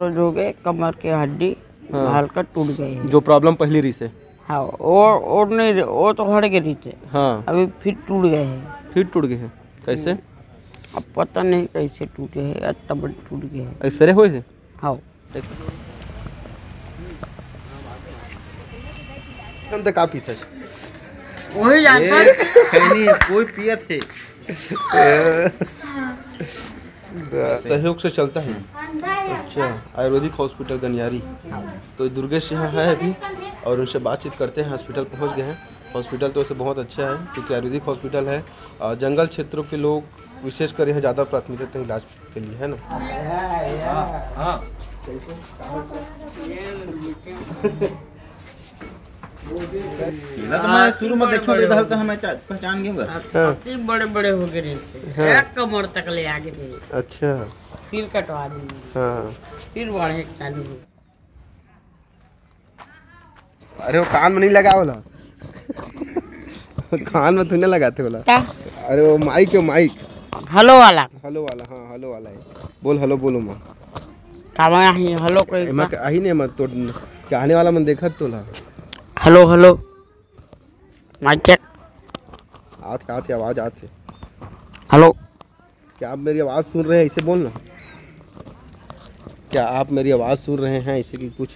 हो गए, कमर के हड्डी हल्का टूट गए हैं। जो प्रॉब्लम पहली रही से? हाँ, और नहीं, वो तो हट गए थे। हाँ, अभी फिर टूट गए हैं। फिर टूट गए हैं? कैसे? अब पता नहीं कैसे टूटे हैं, इतना बड़े टूट गए हैं। ऐसे हुए थे? हाँ, हम तो काफी थे, वही जानता नहीं कोई पिया थे। सहयोग से चलता है। अच्छा, आयुर्वेदिक हॉस्पिटल गनियारी। तो दुर्गेश यहाँ है अभी और उनसे बातचीत करते हैं। हॉस्पिटल पहुँच गए हैं। हॉस्पिटल तो वैसे बहुत अच्छा है क्योंकि आयुर्वेदिक हॉस्पिटल है। जंगल क्षेत्रों के लोग विशेषकर यहाँ ज़्यादा प्राथमिकता इलाज के लिए है ना। हाँ तो मैं शुरू में देखो इधर तो हमें पहचान गए। बड़े बड़े हो गए थे, एक कमर तक ले आ गए थे। अच्छा, फिर कटवा दिए। हाँ, फिर बढ़े चालू हुए। अरे वो कान में नहीं लगा बोला। कान में तूने लगाते बोला। अरे वो माइक है, माइक हेलो वाला। हेलो वाला, हाँ हेलो वाला है। बोल हेलो बोलो माँ। काम ही हेलो कोई आई नहीं मत तो चाहने वाला मन देखत तो ला। Hello hello mic check. आज कहाँ थी आवाज़? आज से हेलो। क्या आप मेरी आवाज़ सुन रहे हैं? इसे बोलना। क्या आप मेरी आवाज़ सुन रहे हैं? इसे की कुछ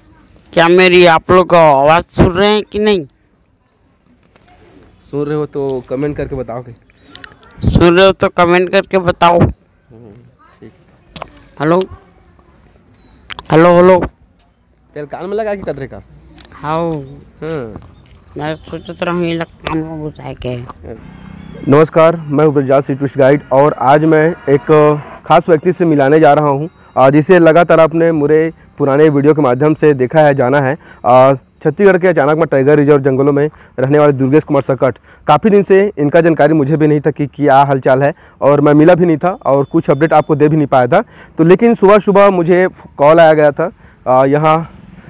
क्या मेरी आप लोग आवाज़ सुन रहे हैं कि नहीं? सुन रहे हो तो कमेंट करके बताओगे। सुन रहे हो तो कमेंट करके बताओ। ठीक। Hello hello hello. तेल कान में लगा के कदरे का? हाँ, हाँ, मैं सोचत रहा हूँ कान में घुसा के। नमस्कार, मैं ब्रजराज टूरिस्ट गाइड और आज मैं एक खास व्यक्ति से मिलाने जा रहा हूँ जिसे लगातार आपने मेरे पुराने वीडियो के माध्यम से देखा है, जाना है। छत्तीसगढ़ के अचानक में टाइगर रिजर्व जंगलों में रहने वाले दुर्गेश कुमार सकट, काफ़ी दिन से इनका जानकारी मुझे भी नहीं था कि क्या हालचाल है और मैं मिला भी नहीं था और कुछ अपडेट आपको दे भी नहीं पाया था। तो लेकिन सुबह सुबह मुझे कॉल आया गया था। यहाँ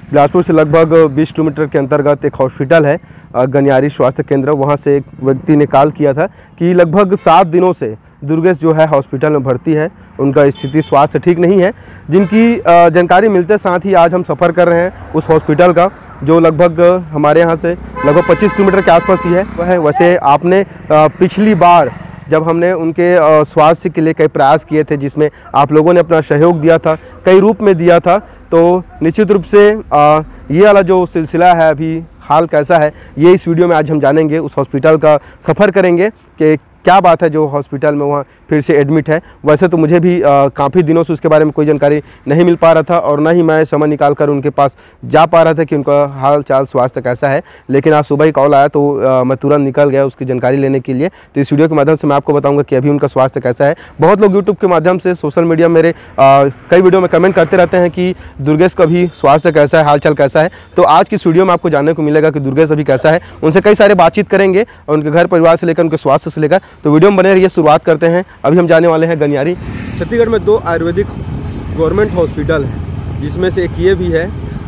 बिलासपुर से लगभग 20 किलोमीटर के अंतर्गत एक हॉस्पिटल है गनियारी स्वास्थ्य केंद्र। वहाँ से एक व्यक्ति ने कॉल किया था कि लगभग 7 दिनों से दुर्गेश जो है हॉस्पिटल में भर्ती है, उनका स्थिति स्वास्थ्य ठीक नहीं है। जिनकी जानकारी मिलते साथ ही आज हम सफ़र कर रहे हैं उस हॉस्पिटल का, जो लगभग हमारे यहाँ से लगभग 25 किलोमीटर के आसपास ही है। वह वैसे आपने पिछली बार जब हमने उनके स्वास्थ्य के लिए कई प्रयास किए थे, जिसमें आप लोगों ने अपना सहयोग दिया था, कई रूप में दिया था, तो निश्चित रूप से ये वाला जो सिलसिला है अभी हाल कैसा है, ये इस वीडियो में आज हम जानेंगे। उस हॉस्पिटल का सफ़र करेंगे कि क्या बात है जो हॉस्पिटल में वहाँ फिर से एडमिट है। वैसे तो मुझे भी काफ़ी दिनों से उसके बारे में कोई जानकारी नहीं मिल पा रहा था और ना ही मैं समय निकाल कर उनके पास जा पा रहा था कि उनका हाल चाल स्वास्थ्य कैसा है। लेकिन आज सुबह ही कॉल आया तो मैं तुरंत निकल गया उसकी जानकारी लेने के लिए। तो इस वीडियो के माध्यम से मैं आपको बताऊँगा कि अभी उनका स्वास्थ्य कैसा है। बहुत लोग यूट्यूब के माध्यम से, सोशल मीडिया मेरे कई वीडियो में कमेंट करते रहते हैं कि दुर्गेश का भी स्वास्थ्य कैसा है, हाल चाल कैसा है। तो आज की इस वीडियो में आपको जानने को मिलेगा कि दुर्गेश अभी कैसा है। उनसे कई सारे बातचीत करेंगे और उनके घर परिवार से लेकर उनके स्वास्थ्य से लेकर। तो वीडियो में बने रहिए, शुरुआत करते हैं। अभी हम जाने वाले हैं गनियारी। छत्तीसगढ़ में 2 आयुर्वेदिक गवर्नमेंट हॉस्पिटल है, जिसमें से एक ये भी है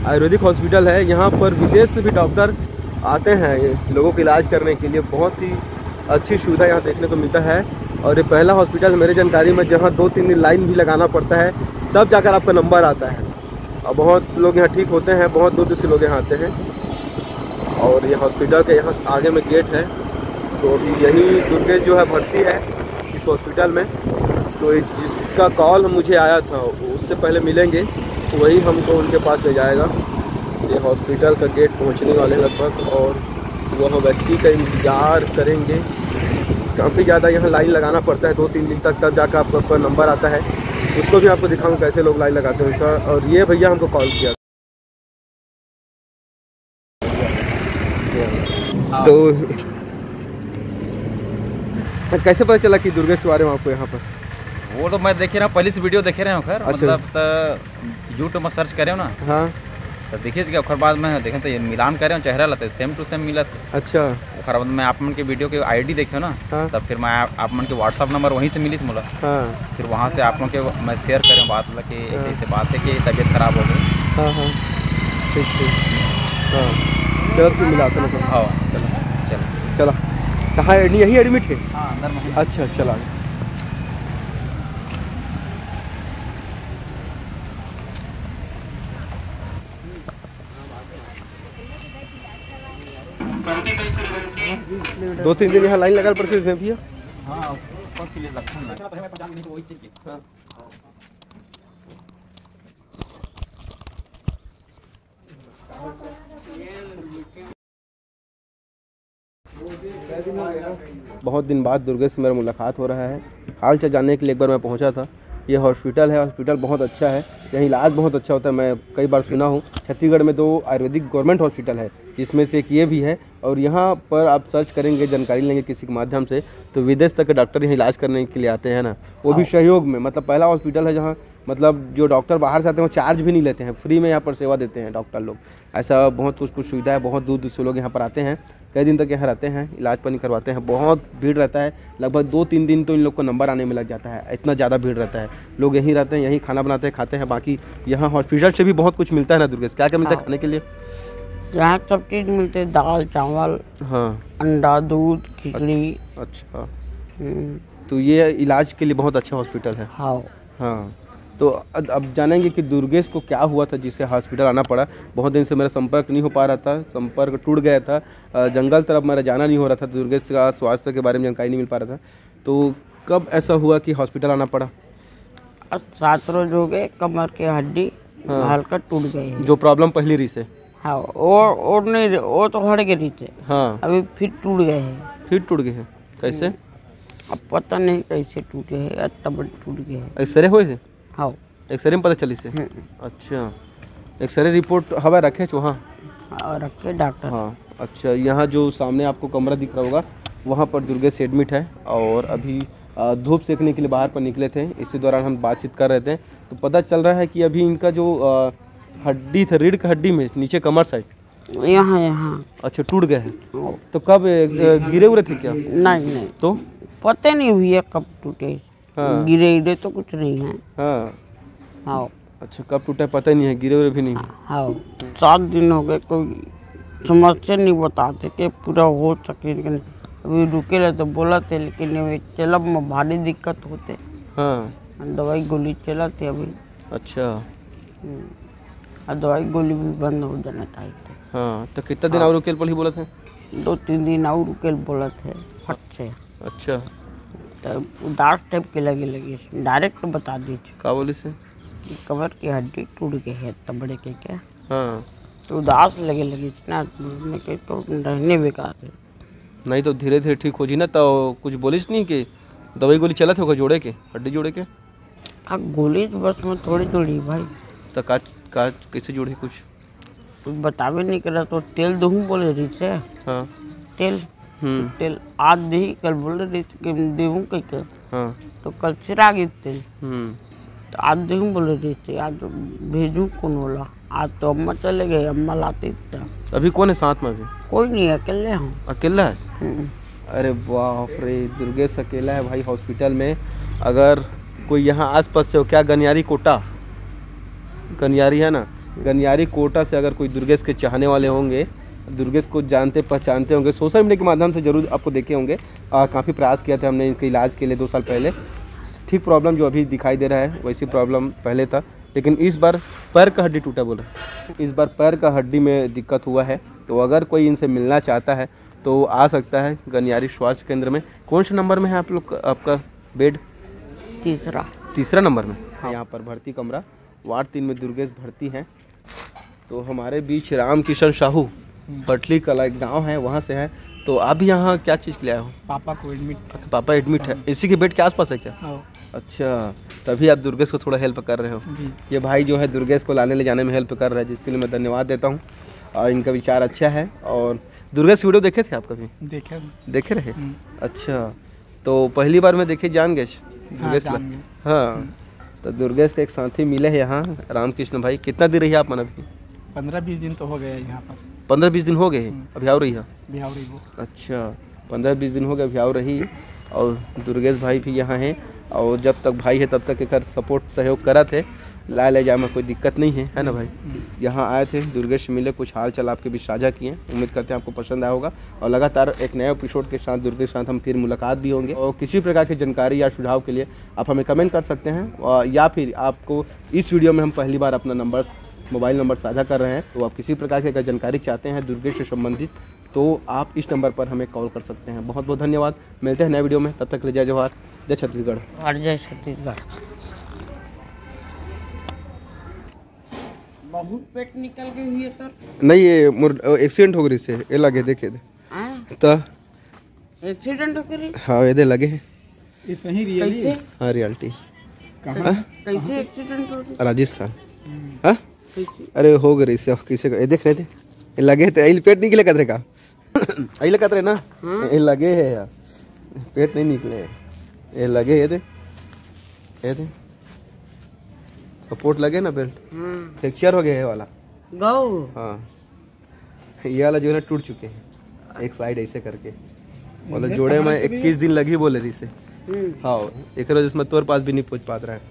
आयुर्वेदिक हॉस्पिटल है। यहाँ पर विदेश से भी डॉक्टर आते हैं लोगों का इलाज करने के लिए। बहुत ही अच्छी सुविधा यहाँ देखने को मिलता है। और ये पहला हॉस्पिटल मेरे जानकारी में जहाँ 2-3 दिन लाइन भी लगाना पड़ता है, तब जाकर आपका नंबर आता है। और बहुत लोग यहाँ ठीक होते हैं, बहुत दूर से लोग यहाँ आते हैं। और ये हॉस्पिटल के यहाँ आगे में गेट है। तो अभी यही दुर्गेश जो है भर्ती है इस हॉस्पिटल में। तो जिसका कॉल मुझे आया था उससे पहले मिलेंगे, तो वही हमको उनके पास ले जाएगा। ये हॉस्पिटल का गेट पहुंचने वाले लगभग, और वह व्यक्ति का इंतज़ार करेंगे। काफ़ी ज़्यादा यहाँ लाइन लगाना पड़ता है 2-3 दिन तक, तब जाकर आपका नंबर आता है। उसको भी आपको दिखाऊँ कैसे लोग लाइन लगाते हैं उसका। और ये भैया हमको कॉल किया तो कैसे पता चला कि दुर्गेश के बारे में आपको यहाँ पर? वो तो मैं देखे रहा हूँ, पहले से वीडियो देखे रहे हो खैर। अच्छा। मतलब तो यूट्यूब में सर्च करे हो ना। हाँ, तो देखिए क्या ओखर बाद में देखें तो ये मिलान करे हो, चेहरा लगता सेम टू सेम मिलत। अच्छा। ओखर बाद मैं आप मन के वीडियो के आईडी देखे ना। हाँ। तब फिर मैं आप मन के व्हाट्सअप नंबर वहीं से मिली मोला। हाँ, फिर वहाँ से आप लोग के मैं शेयर करें बात मतलब कि ऐसे ऐसे बात है कि तबीयत खराब हो गई। हाँ हाँ, ठीक ठीक। हाँ, चलो फिर मिलाते हैं। हाँ चलो चलो चला। कहाँ यही एडमिट है? हाँ अंदर में। अच्छा चला। 2-3 दिन यहाँ लाइन लगा पड़ती थी भैया। हाँ कौन के लिए लक्षण लगा पहले मैं पहचान नहीं तो वही चीज की। हाँ बहुत दिन बाद दुर्गेश से मेरा मुलाकात हो रहा है। हाल चाल जानने के लिए एक बार मैं पहुंचा था। ये हॉस्पिटल है, हॉस्पिटल बहुत अच्छा है, यहाँ इलाज बहुत अच्छा होता है। मैं कई बार सुना हूँ छत्तीसगढ़ में 2 आयुर्वेदिक गवर्नमेंट हॉस्पिटल है, जिसमें से एक ये भी है। और यहाँ पर आप सर्च करेंगे, जानकारी लेंगे किसी के माध्यम से, तो विदेश तक के डॉक्टर यहाँ इलाज करने के लिए आते हैं ना, वो भी सहयोग में। मतलब पहला हॉस्पिटल है जहाँ मतलब जो डॉक्टर बाहर से आते हैं वो चार्ज भी नहीं लेते हैं, फ्री में यहाँ पर सेवा देते हैं डॉक्टर लोग। ऐसा बहुत कुछ सुविधा है। बहुत दूर दूर से लोग यहाँ पर आते हैं, कई दिन तक यहाँ रहते हैं, इलाज पानी करवाते हैं। बहुत भीड़ रहता है, लगभग 2-3 दिन तो इन लोग को नंबर आने में लग जाता है, इतना ज़्यादा भीड़ रहता है। लोग यहीं रहते हैं, यहीं खाना बनाते हैं, खाते हैं। बाकी यहाँ हॉस्पिटल से भी बहुत कुछ मिलता है ना दुर्गेश? क्या क्या मिलता है खाने के लिए? यहाँ सब चीज़ मिलते है, दाल चावल, हाँ, अंडा, दूध, खिचड़ी। अच्छा, तो ये इलाज के लिए बहुत अच्छा हॉस्पिटल है। हाँ हाँ, तो अब जानेंगे कि दुर्गेश को क्या हुआ था जिससे हॉस्पिटल आना पड़ा। बहुत दिन से मेरा संपर्क नहीं हो पा रहा था, संपर्क टूट गया था, जंगल तरफ मेरा जाना नहीं हो रहा था, दुर्गेश का स्वास्थ्य के बारे में जानकारी नहीं मिल पा रहा था। तो कब ऐसा हुआ कि हॉस्पिटल आना पड़ा? 7 रोज हो गए, कमर के हड्डी हल्का टूट गए हैं। जो प्रॉब्लम पहली रही से? हाँ, और नहीं, वो तो हट गई थे। हाँ, अभी फिर टूट गए हैं। फिर टूट गए हैं? कैसे? अब पता नहीं कैसे टूटे हैं, इतना बड़े टूट गए हैं। एक्सरे हुए थे? हाँ, एक्सरे में पता चली से? अच्छा, एक्सरे रिपोर्ट हवा रखे छो? हाँ रखे डॉक्टर। हाँ, अच्छा। यहाँ जो सामने आपको कमरा दिख रहा होगा, वहाँ पर दुर्गेश एडमिट है और अभी धूप सेकने के लिए बाहर पर निकले थे। इसी दौरान हम बातचीत कर रहे थे, तो पता चल रहा है कि अभी इनका जो हड्डी था, रीढ़ की हड्डी में नीचे कमर साइड, यहाँ अच्छा, टूट गए हैं। तो कब गिरे उरे थे क्या? नहीं, तो पता नहीं हुई है कब टूटे। हाँ, गिरे तो कुछ नहीं है। हाँ, हाँ, अच्छा, कब टूटा पता नहीं है, गिरे उरे भी नहीं? हाँ, 7 दिन हो गए, कोई समस्या नहीं बताते कि पूरा हो सके। लेकिन अभी रुके रहे तो बोला थे, लेकिन चलब में भारी दिक्कत होते। हाँ, दवाई गोली चला थे अभी। अच्छा, और दवाई गोली भी बंद हो जाना चाहिए थे। हाँ, तो कितना दिन और रुकेल पर ही बोला थे? 2-3 दिन और रुकेल बोला थे फट से। अच्छा, तो उदास टाइप के लगे डायरेक्ट बता दीजिए क्या बोले से? कमर की हड्डी टूट गई है इतना बड़े के क्या। हाँ, तो उदास लगे इतना तो रहने बेकार है। नहीं तो धीरे धीरे ठीक हो जी ना। तो कुछ बोलिस नहीं कि दवाई गोली चला था जोड़े के, हड्डी जोड़े के? हाँ, गोली तो बस में थोड़ी भाई। तो काट कैसे जोड़े? कुछ बतावे नहीं कर रहा, तो तेल दूँ बोले रही से। हाँ, तेल आज दी, कल बोल रही थी कि देहूँ कहीं। हाँ, तो कल चिरा गई तेल, तो आज देहूँ बोले रही थी, आज भेजूँ कौन बोला। आज तो अम्मा चले गए, अम्मा लाती थी। अभी कौन है साथ में? अभी कोई नहीं, अकेले हूँ। अकेला है? अरे बाप रे, दुर्गेश अकेला है भाई हॉस्पिटल में। अगर कोई यहाँ आसपास से हो, क्या गनियारी कोटा, गनियारी है ना, गनियारी कोटा से अगर कोई दुर्गेश के चाहने वाले होंगे, दुर्गेश को जानते पहचानते होंगे, सोशल मीडिया के माध्यम से जरूर आपको देखे होंगे। काफ़ी प्रयास किया था हमने इनके इलाज के लिए 2 साल पहले। ठीक प्रॉब्लम जो अभी दिखाई दे रहा है वैसी प्रॉब्लम पहले था, लेकिन इस बार पैर का हड्डी टूटा बोला, इस बार पैर का हड्डी में दिक्कत हुआ है। तो अगर कोई इनसे मिलना चाहता है तो आ सकता है गनियारी स्वास्थ्य केंद्र में। कौन से नंबर में है आप लोग आपका बेड? तीसरा नंबर में। हाँ। यहाँ पर भर्ती कमरा वार्ड 3 में दुर्गेश भर्ती हैं। तो हमारे बीच रामकिशन साहू, पटली कला एक गाँव है, वहाँ से है। तो आप यहाँ क्या चीज़ के लिए आए हो? पापा को एडमिट। पापा एडमिट है, इसी के बेड के आसपास है क्या? हाँ। अच्छा, तभी आप दुर्गेश को थोड़ा हेल्प कर रहे हो जी। ये भाई जो है दुर्गेश को लाने ले जाने में हेल्प कर रहा है, जिसके लिए मैं धन्यवाद देता हूँ। और इनका विचार अच्छा है। और दुर्गेश वीडियो देखे थे आप कभी? देखे रहे? अच्छा, तो पहली बार मैं देखे जान गए दुर्गेश? हाँ, तो दुर्गेश के एक साथी मिले हैं यहाँ, रामकृष्ण भाई। कितना दिन रही आप मन? अभी 15-20 दिन तो हो गया यहाँ पर। 15-20 दिन हो गए? अभी आओ रही है? अच्छा, 15-20 दिन हो गए, अभी आओ रही। और दुर्गेश भाई भी यहाँ हैं, और जब तक भाई है तब तक एक सपोर्ट सहयोग करा थे, ला ले जाए में कोई दिक्कत नहीं है ना भाई? यहाँ आए थे, दुर्गेश से मिले, कुछ हाल चाल आपके बीच साझा किए। उम्मीद करते हैं आपको पसंद आया होगा, और लगातार एक नए एपिसोड के साथ दुर्गेश के साथ हम फिर मुलाकात भी होंगे। और किसी प्रकार की जानकारी या सुझाव के लिए आप हमें कमेंट कर सकते हैं, या फिर आपको इस वीडियो में हम पहली बार अपना मोबाइल नंबर साझा कर रहे हैं, तो आप किसी प्रकार की अगर जानकारी चाहते हैं दुर्गेश से संबंधित, तो आप इस नंबर पर हमें कॉल कर सकते हैं। बहुत बहुत धन्यवाद, मिलते हैं नए वीडियो में, तब तक के लिए जय जवाहर, जय छत्तीसगढ़। और जय छत्तीसगढ़। बहुत पेट निकल गई हुई है तर। नहीं ये एक्सीडेंट हो गई से ये लगे देखे तो एक्सीडेंट हो गई। हाँ ये लगे हैं। ये सही रियली कैसे हाँ रियलिटी कैसे एक्सीडेंट हो गई? राजस्थान। हाँ कैसे? अरे हो गई से किसे ये देख रहे थे ये लगे थे ये पेट निकले कतरे का आई कतरे ना ये लगे है यार पेट नहीं निकले ये लगे ये थे सपोर्ट लगे ना बेल्ट फ्रैक्चर हो गया है वाला गौ। हाँ ये वाला जो है ना टूट चुके हैं एक साइड ऐसे करके मतलब जोड़े में 21 दिन लगी बोले रही से। हाँ एक रोज इसमें तोर पास भी नहीं पहुंच पाता रहा है।